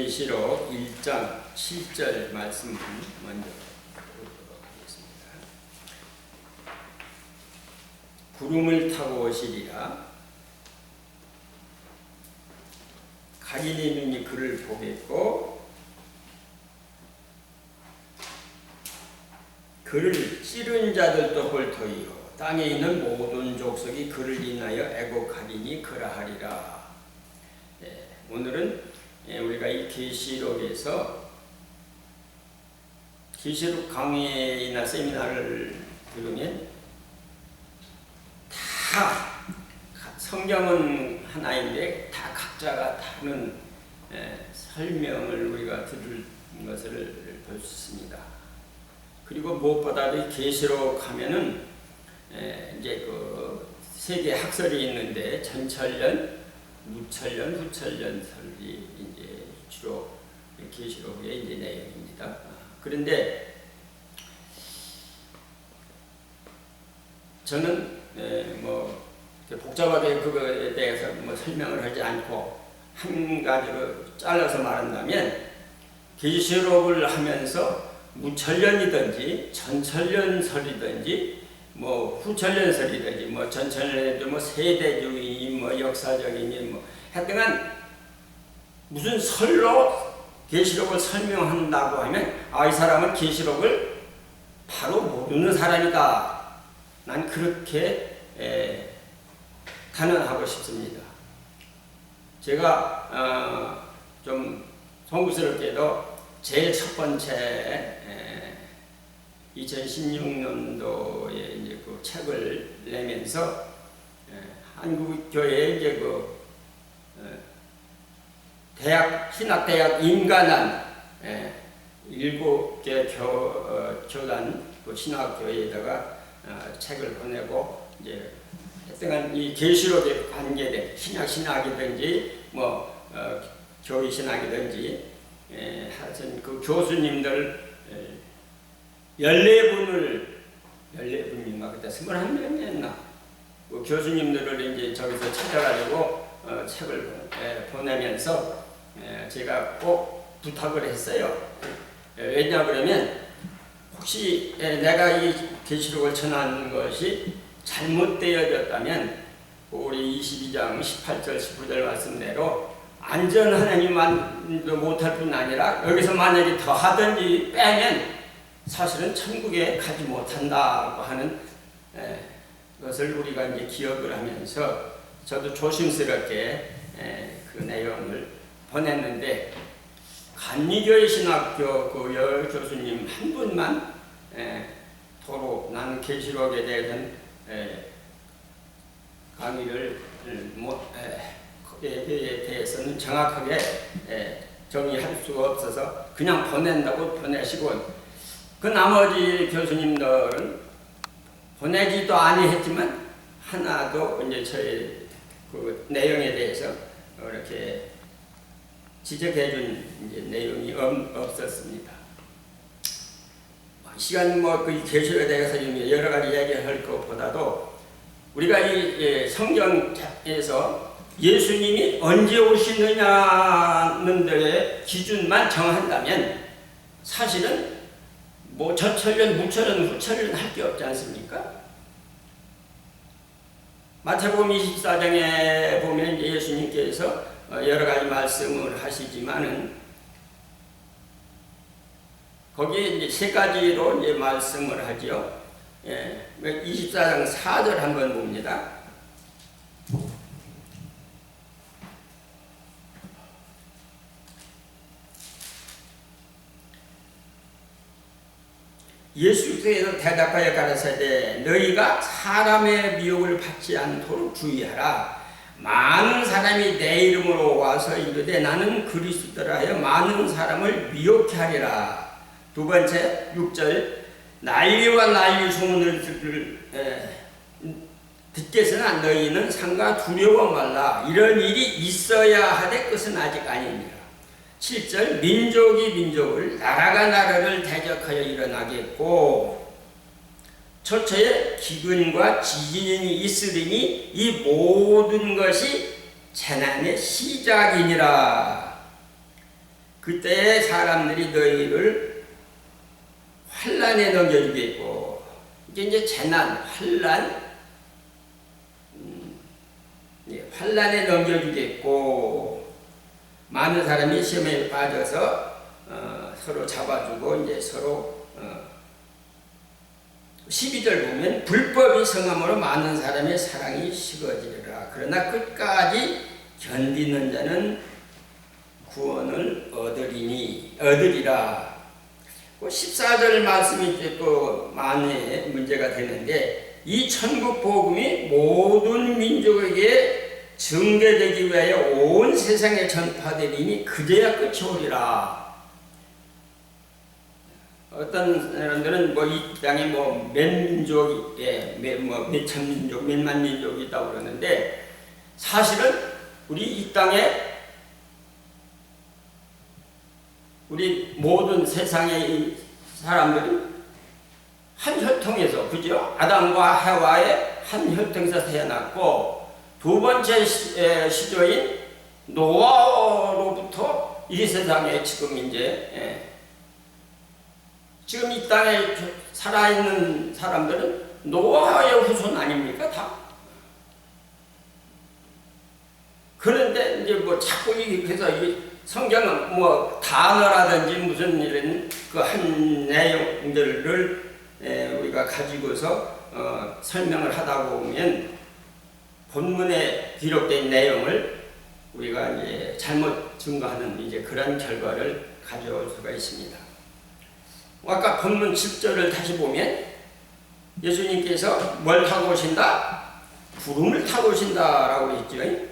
계시록 1장 7절 말씀 먼저 보도록 하겠습니다. 구름을 타고 오시리라. 각인의 눈이 그를 보겠고 그를 찌른 자들도 볼 터이요 땅에 있는 모든 족속이 그를 인하여 애곡하리니 그러하리라. 오늘은 우리가 이 계시록에서 계시록 강의나 세미나를 들으면 다 성경은 하나인데 다 각자가 다른 설명을 우리가 들을 것을 볼 수 있습니다. 그리고 무엇보다도 계시록 하면은 이제 그 세계 학설이 있는데 전철련, 무철련, 후철련설이 이제 주로 계시록의 이제 내용입니다. 그런데 저는 뭐 복잡하게 그거에 대해서 뭐 설명을 하지 않고 한 가지로 잘라서 말한다면 계시록을 하면서 무철련이든지 전철련설이든지 뭐 후철련설이든지 뭐 전철련이든지 뭐 세대주의 뭐 역사적이니 뭐 하여튼간 무슨 설로 계시록을 설명한다고 하면 이 사람은 계시록을 바로 모르는 사람이다. 난 그렇게 단언하고 싶습니다. 제가 좀 송구스럽게도 제일 첫 번째 2016년도에 이제 그 책을 내면서 한국 교회에 이제 그 대학 신학대학 인간한 7개 교단 그 신학교회에다가 책을 보내고 이제 하여튼 이 계시록에 관계된 신학이든지 뭐 교회 신학이든지 하여튼 그 교수님들 14분인가 그때 21명이었나 그 교수님들을 이제 저기서 찾아가지고 책을 보내면서 제가 꼭 부탁을 했어요. 왜냐 그러면 혹시 내가 이 계시록을 전하는 것이 잘못되어졌다면 우리 22장 18절 19절 말씀대로 안전 하나님만도 못할 뿐 아니라 여기서 만약에 더 하든지 빼면 사실은 천국에 가지 못한다고 하는 것을 우리가 이제 기억을 하면서 저도 조심스럽게 그 내용을 보냈는데 감리교회 신학교 그 교수님 한 분만 도로 나는 계시록에 대해서는 강의를 대해서는 정확하게 정의할 수가 없어서 그냥 보낸다고 보내시고 그 나머지 교수님들은 보내지도 아니했지만 하나도 이제 저의 그 내용에 대해서 이렇게 지적해준 이제 내용이 없었습니다. 시간 그 계시록에 대해서 여러 가지 이야기할 것보다도 우리가 이 성경에서 예수님이 언제 오시느냐는 데의 기준만 정한다면 사실은 뭐 전철련, 무철련, 후철련 할 게 없지 않습니까? 마태복음 24장에 보면 예수님께서 여러 가지 말씀을 하시지만은 거기에 이제 세 가지로 이제 말씀을 하죠. 24장 4절 한번 봅니다. 예수께서 대답하여 가라사대 너희가 사람의 미혹을 받지 않도록 주의하라. 많은 사람이 내 이름으로 와서 이르되 나는 그리스도라 하여 많은 사람을 미혹케 하리라. 두 번째 6절 난리와 난리 소문을 듣겠으나 너희는 상가 두려워 말라. 이런 일이 있어야 하되 것은 아직 아니니라. 7절 민족이 민족을 나라가 나라를 대적하여 일어나겠고 초초에 기근과 지진이 있으리니 이 모든 것이 재난의 시작이니라. 그때의 사람들이 너희를 환난에 넘겨주겠고, 이제 재난, 환난에 넘겨주겠고, 많은 사람이 시험에 빠져서 서로 잡아주고 이제 서로 12절 보면 불법이 성함으로 많은 사람의 사랑이 식어지리라. 그러나 끝까지 견디는 자는 구원을 얻으리라. 14절 말씀이 이제 또 많이 문제가 되는데, 이 천국 복음이 모든 민족에게 증대되기 위하여 온 세상에 전파되리니 그제야 끝이 오리라. 어떤 사람들은 이 땅에 몇 민족이, 몇천 민족, 몇만 민족이 있다고 그러는데, 사실은 우리 이 땅에 우리 모든 세상의 사람들은 한 혈통에서, 그죠? 아담과 해와의 한 혈통에서 태어났고, 두 번째 시조인 노아로부터 이 세상에 지금 이제 지금 이 땅에 살아있는 사람들은 노아의 후손 아닙니까? 다. 그런데 이제 자꾸 그래서 이 성경은 단어라든지 무슨 이런 그 한 내용들을 우리가 가지고서 설명을 하다 보면 본문에 기록된 내용을 우리가 이제 잘못 증거하는 이제 그런 결과를 가져올 수가 있습니다. 아까 본문 10절을 다시 보면 예수님께서 뭘 타고 오신다? 구름을 타고 오신다라고 했죠.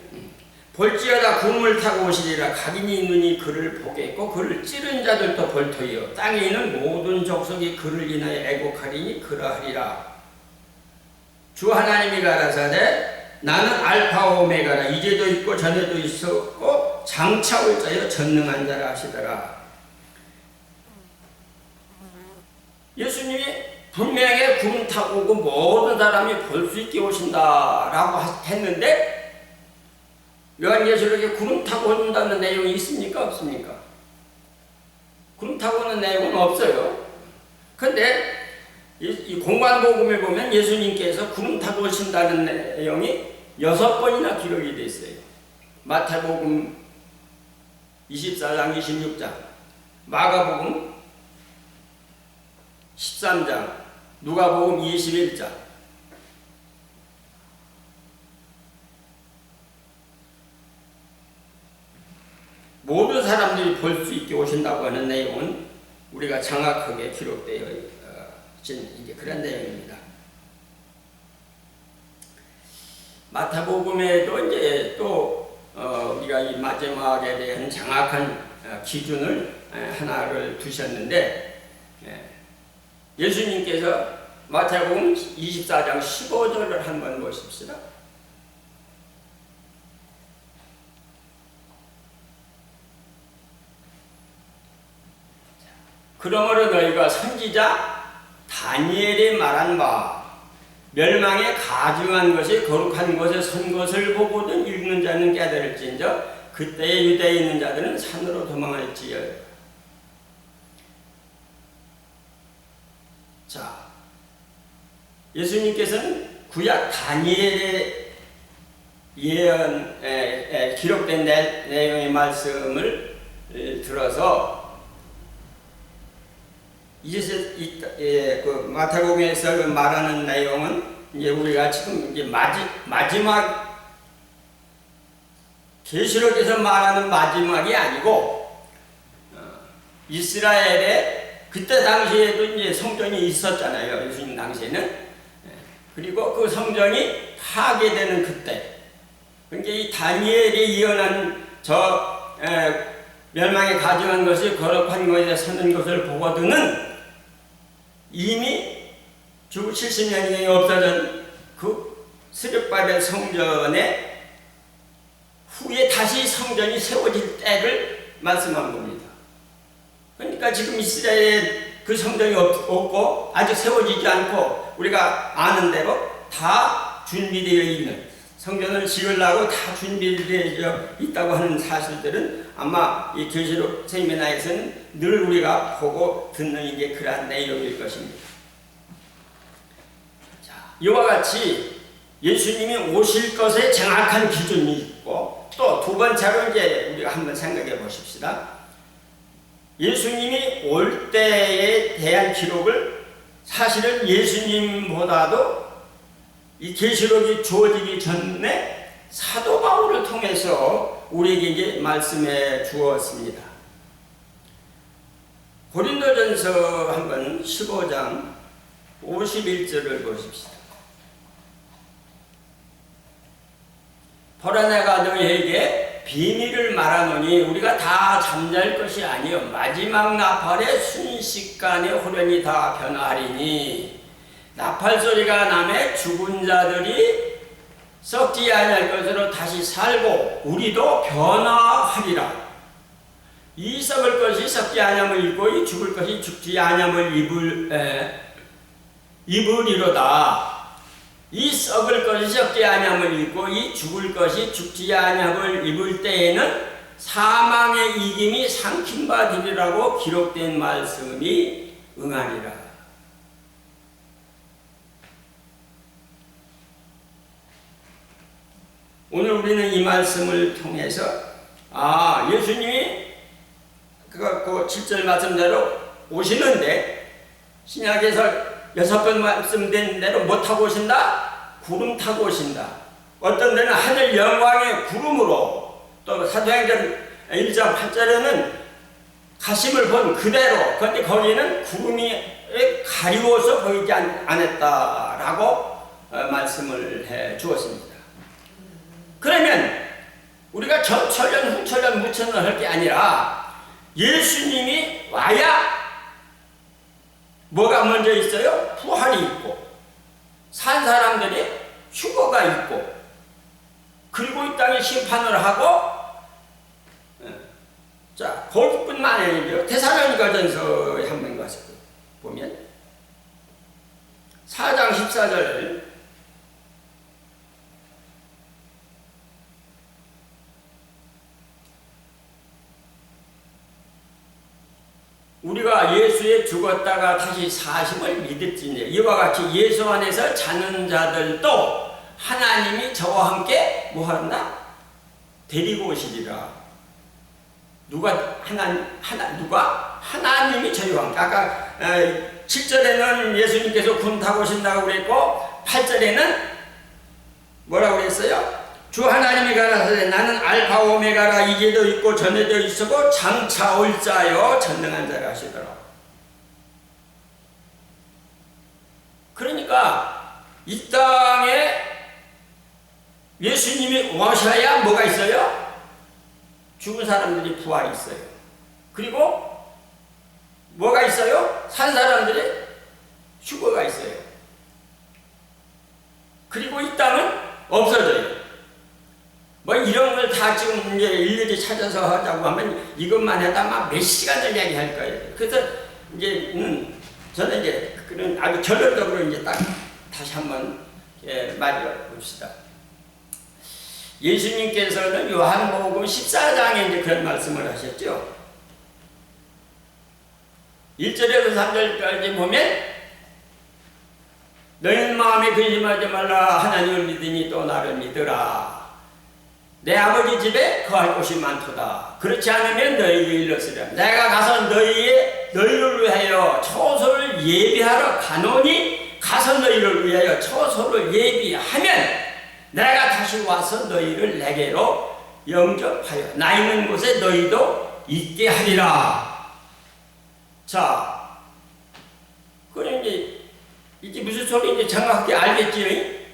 볼지어다 구름을 타고 오시리라. 각인이 있느니 그를 보겠고 그를 찌른 자들도 볼터이요 땅에 있는 모든 족속이 그를 인하여 애곡하리니 그러하리라. 주 하나님이 가라사대 나는 알파 오메가라. 이제도 있고 전에도 있었고 장차 올 자여 전능한 자라 하시더라. 예수님이 분명히 구름 타고 오고 모든 사람이 볼 수 있게 오신다라고 했는데, 요한계시록에 구름 타고 온다는 내용이 있습니까? 없습니까? 구름 타고 오는 내용은 없어요. 근데 이 공관복음에 보면 예수님께서 구름 타고 오신다는 내용이 6번이나 기록이 되어 있어요. 마태복음 24장 26장, 마가복음 13장, 누가복음 21장. 모든 사람들이 볼 수 있게 오신다고 하는 내용은 우리가 정확하게 기록되어 있는 이제 그런 내용입니다. 마태복음에도 이제 또 우리가 이 마지막에 대한 정확한 기준을 하나를 두셨는데, 예수님께서 마태복음 24장 15절을 한번 보십시다. 그러므로 너희가 선지자 다니엘이 말한 바 멸망에 가증한 것이 거룩한 곳에 선 것을 보고든 읽는 자는 깨달을진저 그때에 유대에 있는 자들은 산으로 도망할지어다. 자, 예수님께서는 구약 다니엘의 예언에 기록된 내용의 말씀을 들어서 이제 그 마태복음에서 말하는 내용은 이제 우리가 지금 이제 마지막 계시록에서 말하는 마지막이 아니고 이스라엘의 그때 당시에도 이제 성전이 있었잖아요. 예수님 당시에는. 그리고 그 성전이 파괴되는 그때. 그러니까 이 다니엘이 예언한 멸망에 가증한 것이 거룩한 곳에 서는 것을 보거든은 이미 주 70년이 없어진 그 스룹바벨 성전에 후에 다시 성전이 세워질 때를 말씀한 겁니다. 그러니까 지금 이스라엘에 그 성전이 없고 아직 세워지지 않고 우리가 아는 대로 다 준비되어 있는 성전을 지으려고 다 준비되어 있다고 하는 사실들은 아마 이 계시록 세미나에서는 늘 우리가 보고 듣는 이제 그러한 내용일 것입니다. 자, 이와 같이 예수님이 오실 것에 정확한 기준이 있고, 또 두 번째로 이제 우리가 한번 생각해 보십시다. 예수님이 올 때에 대한 기록을 사실은 예수님보다도 이 계시록이 주어지기 전에 사도 바울을 통해서 우리에게 이제 말씀해 주었습니다. 고린도전서 한번 15장 51절을 보십시다. 보라 내가 너희에게 비밀을 말하노니 우리가 다 잠잘 것이 아니요 마지막 나팔의 순식간에 호련히 다 변화하리니 나팔 소리가 나매 죽은 자들이 썩지 아니할 것으로 다시 살고 우리도 변화하리라. 이 썩을 것이 썩지 아니함을 입고 이 죽을 것이 죽지 아니함을 입으리로다. 이 썩을 것이 썩지 아니함을 입고 이 죽을 것이 죽지 아니함을 입을 때에는 사망의 이김이 삼킨 바 되리라고 기록된 말씀이 응하리라. 오늘 우리는 이 말씀을 통해서 예수님이 그 7절 말씀대로 오시는데 신약에서 6번 말씀된 대로 뭐 타고 오신다? 구름 타고 오신다. 어떤 데는 하늘 영광의 구름으로, 또 사도행전 1장 8절에는 가심을 본 그대로, 그런데 거기는 구름이 가리워서 보이지 않았다라고 말씀을 해 주었습니다. 그러면 우리가 전천년, 후천년, 무천년 할 게 아니라 예수님이 와야 뭐가 먼저 있어요? 부활이 있고, 산 사람들이 휴거가 있고, 그리고 이 땅에 심판을 하고, 자, 거기뿐만 아니죠. 데살로니가전서에 한번 가서 보면 4장 14절 우리가 예수에 죽었다가 다시 사심을 믿을지니 이와 같이 예수 안에서 자는 자들도 하나님이 저와 함께 뭐한다? 데리고 오시리라. 누가? 하나님이 저희와 함께. 아까 7절에는 예수님께서 군 타고 오신다고 그랬고 8절에는 뭐라고 그랬어요? 주 하나님이 가라사대 나는 알파 오메가라 이제도 있고 전에도 있었고 장차 올 자요 전능한 자라 하시더라. 그러니까 이 땅에 예수님이 오셔야 뭐가 있어요? 죽은 사람들이 부활이 있어요. 그리고 뭐가 있어요? 산 사람들이 휴거가 있어요. 그리고 이 땅은 없어져요. 뭐 이런 걸 다 지금 이제 일일이 찾아서 하자고 하면 이것만 해도 아마 몇 시간을 얘기할 거예요. 그래서 이제 저는 이제 그런 아주 결론적으로 이제 딱 다시 한번 말해 봅시다. 예수님께서는 요한복음 14장에 이제 그런 말씀을 하셨죠. 1절에서 3절까지 보면 너희는 마음에 근심하지 말라 하나님을 믿으니 또 나를 믿으라. 내 아버지 집에 거할 곳이 많도다. 그렇지 않으면 너희에게 일렀으랴. 내가 가서 너희를 위하여 처소를 예비하러 가노니 가서 너희를 위하여 처소를 예비하면 내가 다시 와서 너희를 내게로 영접하여 나 있는 곳에 너희도 있게 하리라. 자, 그럼 이게 무슨 소리인지 정확하게 알겠지요?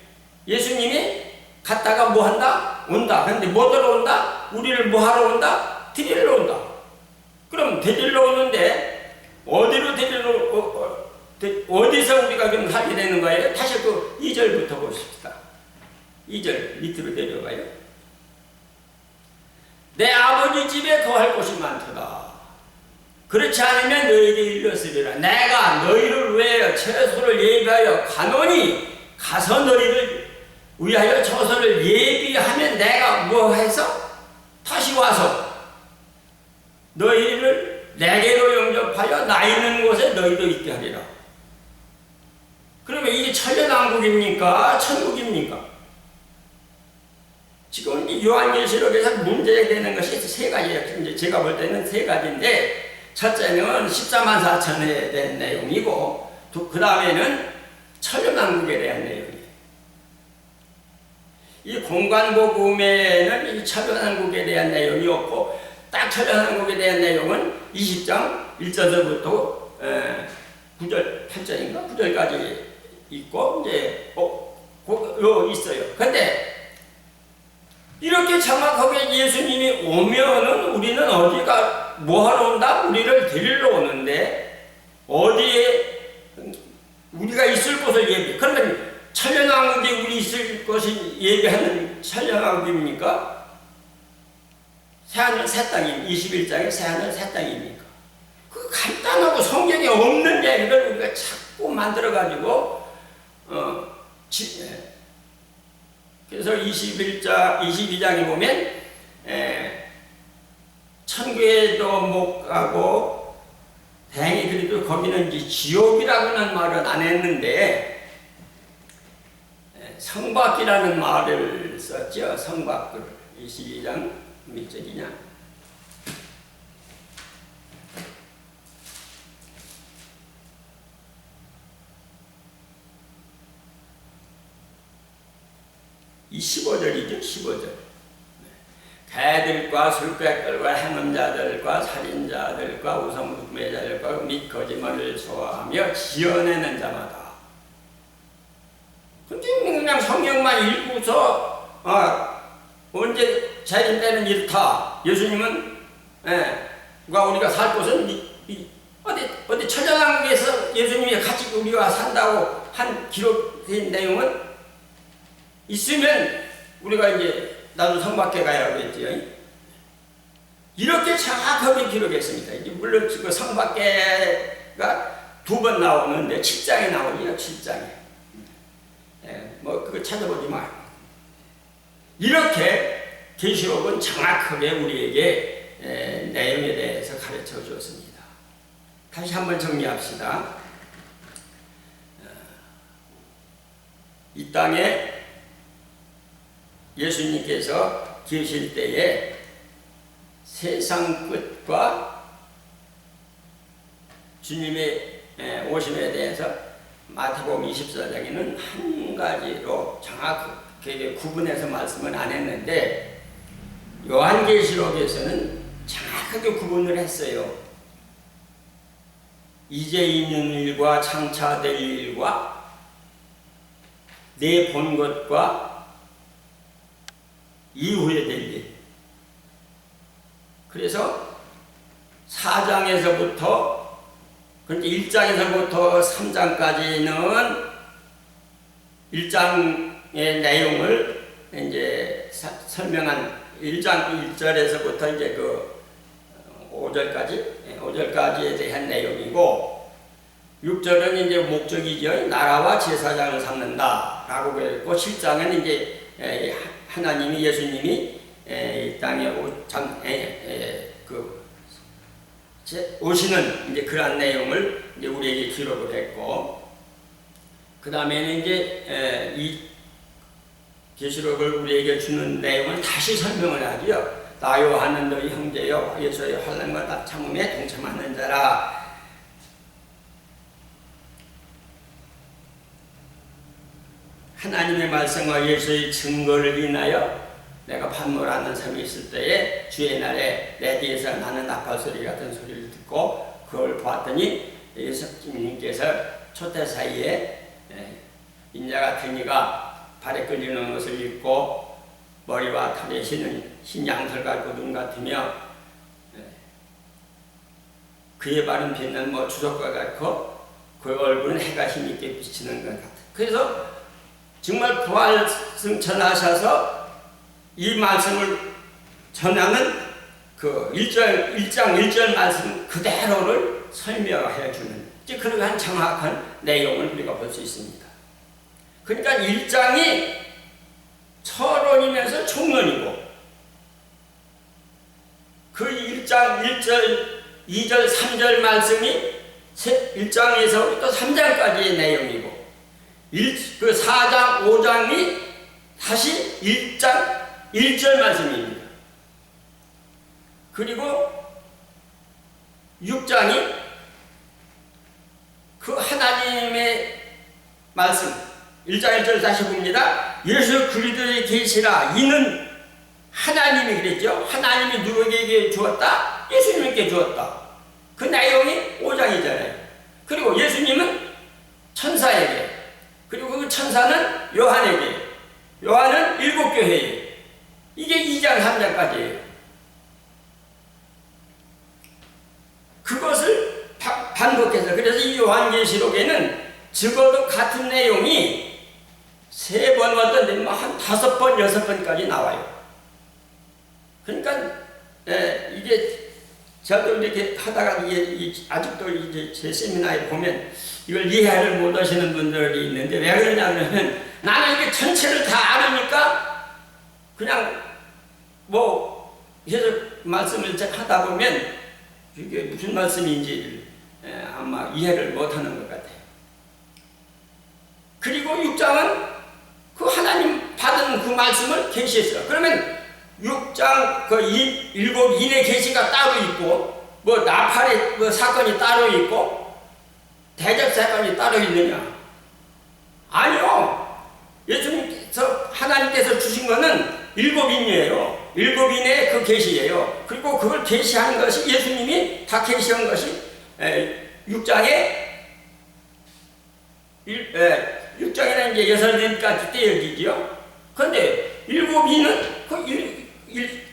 예수님이 갔다가 뭐 한다? 온다. 근데 뭐 들어온다? 우리를 뭐 하러 온다? 데리러 온다. 그럼 데리러 오는데 어디로 어디서 우리가 그럼 살게 되는 거예요? 다시 그 2절부터 보십시다. 2절 밑으로 내려가요. 내 아버지 집에 거할 곳이 많도다. 그렇지 않으면 너희에게 일렀으리라. 내가 너희를 위하여 처소를 예비하여 가노니 가서 너희를 위하여 저서를 예비하면 내가 뭐 해서 다시 와서 너희를 내게로 영접하여 나 있는 곳에 너희도 있게 하리라. 그러면 이게 천년왕국입니까? 천국입니까? 지금 요한계시록에서 문제되는 것이 세 가지예요. 이제 제가 볼 때는 세 가지인데, 첫째는 14만 4천에 대한 내용이고, 그 다음에는 천년왕국에 대한 내용이에요. 이 공간복음에는 이 천년왕국에 대한 내용이 없고, 딱 천년왕국에 대한 내용은 20장 1절부터 9절, 8절인가? 9절까지 있고, 이제, 있어요. 근데, 이렇게 정확하게 예수님이 오면은 우리는 어디가 뭐하러 온다? 우리를 데리러 오는데, 어디에 우리가 있을 곳을 예비. 그러면 천년왕국에 우리 있을 곳이 예비하는 천년왕국입니까? 새하늘 새 땅입니까? 21장에 새하늘 새 땅입니까? 그 간단하고 성경에 없는 얘기를 우리가 자꾸 만들어가지고, 그래서 22장에 보면, 천국에도 못 가고, 다행히 그래도 거기는 이제 지옥이라고는 말은 안 했는데, 성곽이라는 말을 썼죠. 성곽을. 22장 몇 절이냐? 15절이죠. 15절. 개들과 술객들과 행음자들과 살인자들과 우상숭배자들과 및 거짓말을 소화하며 지어내는 자마다. 근데 그냥 성경만 읽고서 언제 자기 때는 이렇다. 예수님은 우리가 살 곳은 어디 천년왕국에서 예수님이 같이 우리와 산다고 한 기록된 내용은 있으면 우리가 이제 나도 성밖에 가야겠지요. 이렇게 정확하게 기록했습니다. 이제 물론 그 성밖에가 2번 나오는데 7장에 나오죠. 7장에. 뭐 그거 찾아보지 마. 이렇게 계시록은 정확하게 우리에게 내용에 대해서 가르쳐 주었습니다. 다시 한번 정리합시다. 이 땅에 예수님께서 계실 때에 세상 끝과 주님의 오심에 대해서 마태복음 24장에는 한 가지로 정확하게 구분해서 말씀은 안 했는데, 요한계시록에서는 정확하게 구분을 했어요. 이제 있는 일과 장차 될 일과 내 본 것과 이후에 될 일. 그래서 4장에서부터, 그러니까 1장에서부터 3장까지는 1장의 내용을 이제 설명한 1장 1절에서부터 이제 그 5절까지에 대한 내용이고, 6절은 이제 목적이죠. 나라와 제사장을 삼는다 라고 그랬고, 7장은 이제 하나님이 예수님이 이 땅에 오시는 이제 그러한 내용을 이제 우리에게 기록을 했고, 그 다음에는 이제 이 계시록을 우리에게 주는 내용을 다시 설명을 하지요. 나 요한은 너희 형제요 예수의 환난과 참음에 동참하는 자라. 하나님의 말씀과 예수의 증거를 인하여 내가 판노라는 삶이 있을 때에 주의 날에 내 뒤에서 나는 나팔 소리 같은 소리를 듣고 그걸 보았더니 예수님께서 초대 사이에 인자 같은 이가 발에 끌리는 옷을 입고 머리와 털에 흰 양털 같고 눈 같으며 그의 발은 빛난 주석과 같고 그 얼굴은 해가 힘있게 비치는 것 같아. 그래서 정말 부활 승천하셔서 이 말씀을 전하는 그 1장 1절 말씀 그대로를 설명해 주는 그러한 정확한 내용을 우리가 볼 수 있습니다. 그러니까 1장이 철론이면서 총론이고, 그 1장 1절, 2절, 3절 말씀이 1장에서부터 3장까지의 내용이고, 그 4장, 5장이 다시 1장 1절 말씀입니다. 그리고 6장이 그 하나님의 말씀, 1장 1절 다시 봅니다. 예수 그리스도의 계시라. 이는 하나님이 그랬죠. 하나님이 누구에게 주었다? 예수님께 주었다. 그 내용이 5장이잖아요. 그리고 예수님은 천사에게, 그리고 그 천사는 요한에게, 요한은 7교회에, 이게 2장 3장까지예요. 그것을 반복해서, 그래서 이 요한계시록에는 적어도 같은 내용이 3번, 어떤 데는 한 5번, 6번까지 나와요. 그러니까 이게 저도 이렇게 하다가 이게 아직도 이제 제 세미나에 보면 이걸 이해를 못 하시는 분들이 있는데, 왜 그러냐면 나는 이게 전체를 다 알으니까 그냥 뭐 계속 말씀을 하다 보면 이게 무슨 말씀인지 아마 이해를 못 하는 것 같아요. 그리고 6장은 그 하나님 받은 그 말씀을 계시했어요. 그러면 6장 그 7인의 계시가 따로 있고, 뭐 나팔의 뭐 사건이 따로 있고, 대접 사건이 따로 있느냐? 아니요. 예수님께서 하나님께서 주신 거는 7인이에요. 7인의 그 계시예요. 그리고 그걸 계시한 것이, 예수님이 다 계시한 것이 6장에는 이제 6인까지 떼어지죠. 그런데 7인은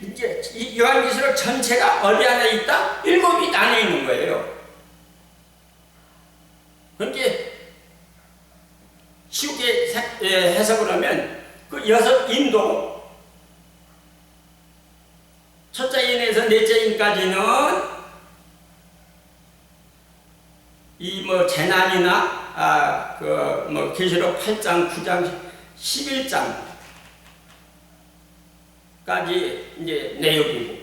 이제 요한계시록 전체가 어디 안에 있다? 7이 나뉘어 있는 거예요. 그러니까 쉽게 해석을 하면 그 6인도 첫째 인에서 넷째 인까지는 이 뭐 재난이나 그 뭐 계시록 8장, 9장, 11장 까지 이제 내용이고,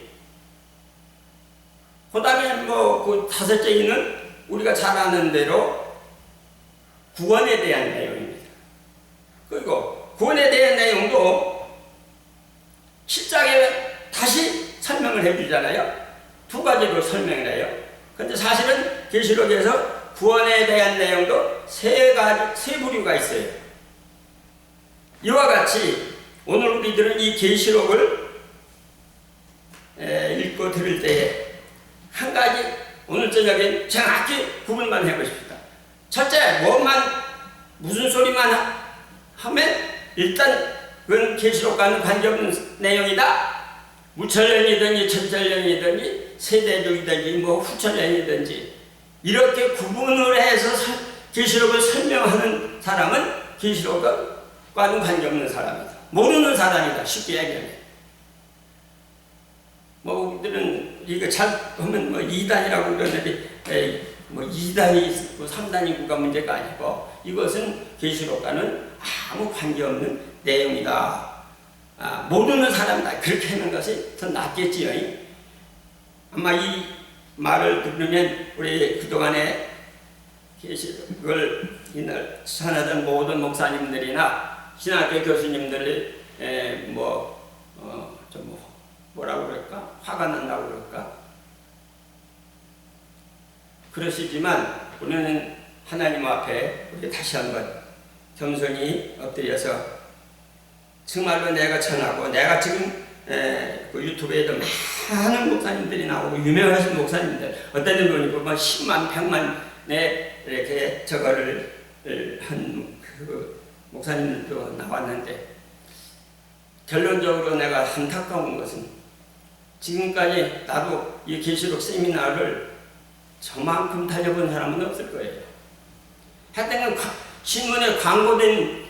그 다음에 뭐 그 5째 인은 우리가 잘 아는 대로 구원에 대한 내용입니다. 그리고 구원에 대한 내용도 7장에 다시 설명을 해주잖아요. 2가지로 설명을 해요. 근데 사실은 계시록에서 구원에 대한 내용도 3부류가 있어요. 이와 같이 오늘 우리들은 이 계시록을 읽고 들을 때에 한 가지 오늘 저녁에 정확히 구분만 해보십시다. 첫째, 무슨 소리만 하면 일단 그건 계시록과는 관계없는 내용이다. 무천년이든지 천천년이든지 세대주이든지 뭐 후천년이든지 이렇게 구분을 해서 계시록을 설명하는 사람은 계시록과는 관계없는 사람이다. 모르는 사람이다. 쉽게 얘기하면. 뭐 우리들은 이거 잘 보면 뭐 2단이라고 그러는데 뭐 2단이 있고 3단이 있고가 문제가 아니고, 이것은 계시록과는 아무 관계없는 내용이다. 모르는 사람이다. 그렇게 하는 것이 더 낫겠지요. 아마 이 말을 들으면 우리 그동안에 계시록을 전하던 모든 목사님들이나 신학교 교수님들이 뭐라고 그럴까? 화가 난다고 그럴까? 그러시지만 우리는 하나님 앞에 우리 다시 한번 겸손히 엎드려서 정말로 내가 전하고, 내가 지금 그 유튜브에도 많은 목사님들이 나오고 유명하신 목사님들, 어떤 분이 보면 10만, 100만에 이렇게 저거를 한 그 목사님들도 나왔는데, 결론적으로 내가 안타까운 것은 지금까지 나도 이 계시록 세미나를 저만큼 다녀본 사람은 없을 거예요. 하여튼 신문에 광고된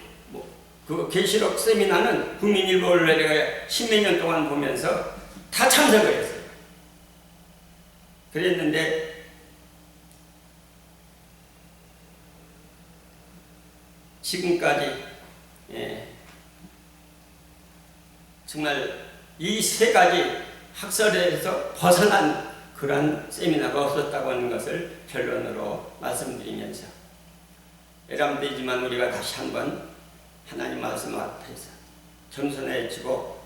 그 계시록 세미나는 국민일보를 내가 10몇 년 동안 보면서 다 참석을 했어요. 그랬는데 지금까지 정말 이 세 가지 학설에서 벗어난 그런 세미나가 없었다고 하는 것을 결론으로 말씀드리면서, 여러분들이지만 우리가 다시 한번 하나님 말씀 앞에서 겸손해지고,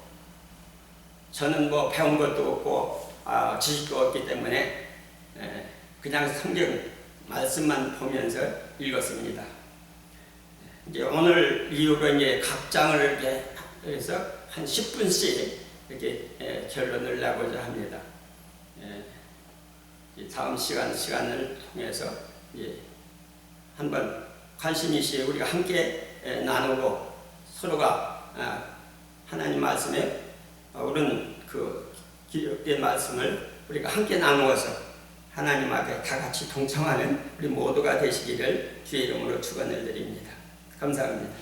저는 뭐 배운 것도 없고 지식도 없기 때문에 그냥 성경 말씀만 보면서 읽었습니다. 이제 오늘 이후로 이제 각 장을 이렇게 해서 한 10분씩 이렇게 결론을 내고자 합니다. 다음 시간을 통해서 한번 관심 있이 우리가 함께 나누고 서로가 하나님 말씀에 옳은 그 기록된 말씀을 우리가 함께 나누어서 하나님 앞에 다 같이 동참하는 우리 모두가 되시기를 주의 이름으로 축원을 드립니다. 감사합니다.